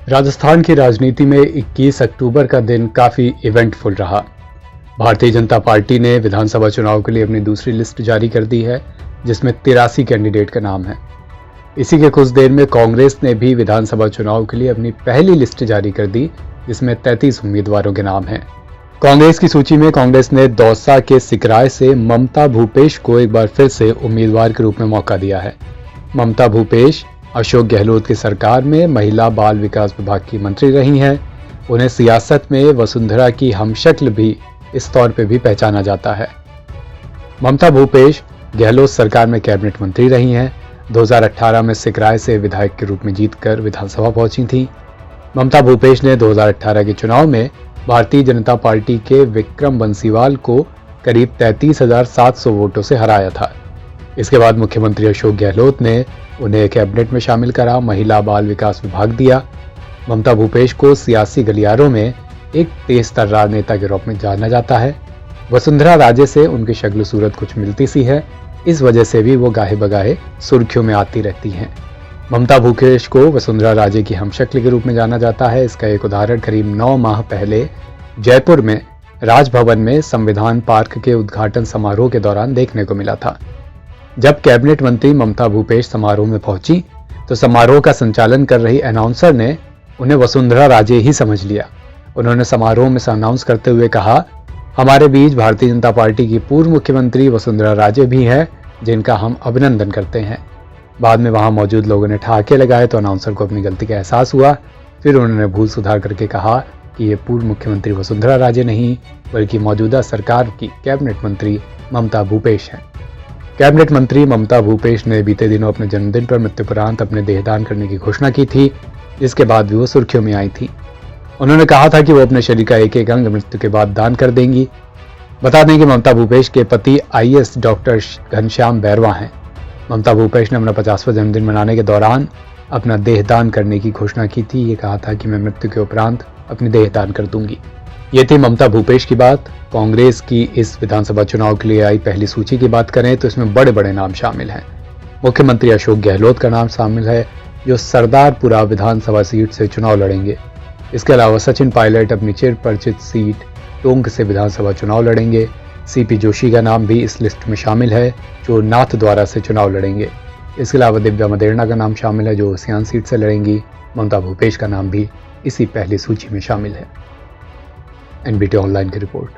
राजस्थान की राजनीति में 21 अक्टूबर का दिन काफी इवेंटफुल रहा। भारतीय जनता पार्टी ने विधानसभा चुनाव के लिए अपनी दूसरी लिस्ट जारी कर दी है, जिसमें 83 कैंडिडेट का नाम है। इसी के कुछ देर में कांग्रेस ने भी विधानसभा चुनाव के लिए अपनी पहली लिस्ट जारी कर दी, जिसमें 33 उम्मीदवारों के नाम हैं। कांग्रेस की सूची में कांग्रेस ने दौसा के सिकराय से ममता भूपेश को एक बार फिर से उम्मीदवार के रूप में मौका दिया है। ममता भूपेश अशोक गहलोत की सरकार में महिला बाल विकास विभाग की मंत्री रही हैं। उन्हें सियासत में वसुंधरा की हमशक्ल भी इस तौर पे भी पहचाना जाता है। ममता भूपेश गहलोत सरकार में कैबिनेट मंत्री रही हैं। 2018 में सिकराय से विधायक के रूप में जीतकर विधानसभा पहुंची थी। ममता भूपेश ने 2018 के चुनाव में भारतीय जनता पार्टी के विक्रम बंसीवाल को करीब 33,700 वोटों से हराया था। इसके बाद मुख्यमंत्री अशोक गहलोत ने उन्हें कैबिनेट में शामिल करा, महिला बाल विकास विभाग दिया। ममता भूपेश को सियासी गलियारों में एक तेज तर्रार नेता के रूप में जाना जाता है। वसुंधरा राजे से उनकी शक्ल सूरत कुछ मिलती सी है, इस वजह से भी वो गाहे बगाहे सुर्खियों में आती रहती हैं। ममता भूपेश को वसुंधरा राजे की हमशक्ल के रूप में जाना जाता है। इसका एक उदाहरण करीब 9 माह पहले जयपुर में राजभवन में संविधान पार्क के उद्घाटन समारोह के दौरान देखने को मिला था। जब कैबिनेट मंत्री ममता भूपेश समारोह में पहुंची तो समारोह का संचालन कर रही अनाउंसर ने उन्हें वसुंधरा राजे ही समझ लिया। उन्होंने समारोह में अनाउंस करते हुए कहा, हमारे बीच भारतीय जनता पार्टी की पूर्व मुख्यमंत्री वसुंधरा राजे भी हैं, जिनका हम अभिनंदन करते हैं। बाद में वहां मौजूद लोगों ने ठहाके लगाए तो अनाउंसर को अपनी गलती का एहसास हुआ। फिर उन्होंने भूल सुधार करके कहा कि ये पूर्व मुख्यमंत्री वसुंधरा राजे नहीं बल्कि मौजूदा सरकार की कैबिनेट मंत्री ममता भूपेश हैं। कैबिनेट मंत्री ममता भूपेश ने बीते दिनों अपने जन्मदिन पर मृत्युपरांत अपने देहदान करने की घोषणा की थी, जिसके बाद भी वो सुर्खियों में आई थी। उन्होंने कहा था कि वो अपने शरीर का एक एक अंग मृत्यु के बाद दान कर देंगी। बता दें कि ममता भूपेश के पति IAS डॉक्टर घनश्याम बैरवा हैं। ममता भूपेश ने अपना 50वां जन्मदिन मनाने के दौरान अपना देहदान करने की घोषणा की थी। ये कहा था कि मैं मृत्यु के उपरांत अपनी देहदान कर दूंगी। ये थी ममता भूपेश की बात। कांग्रेस की इस विधानसभा चुनाव के लिए आई पहली सूची की बात करें तो इसमें बड़े बड़े नाम शामिल हैं। मुख्यमंत्री अशोक गहलोत का नाम शामिल है, जो सरदारपुरा विधानसभा सीट से चुनाव लड़ेंगे। इसके अलावा सचिन पायलट अपनी चिर परिचित सीट टोंक से विधानसभा चुनाव लड़ेंगे। CP जोशी का नाम भी इस लिस्ट में शामिल है, जो नाथद्वारा से चुनाव लड़ेंगे। इसके अलावा दिव्या मदेरणा का नाम शामिल है, जो सियान सीट से लड़ेंगी। ममता भूपेश का नाम भी इसी पहली सूची में शामिल है। NBT ऑनलाइन की रिपोर्ट।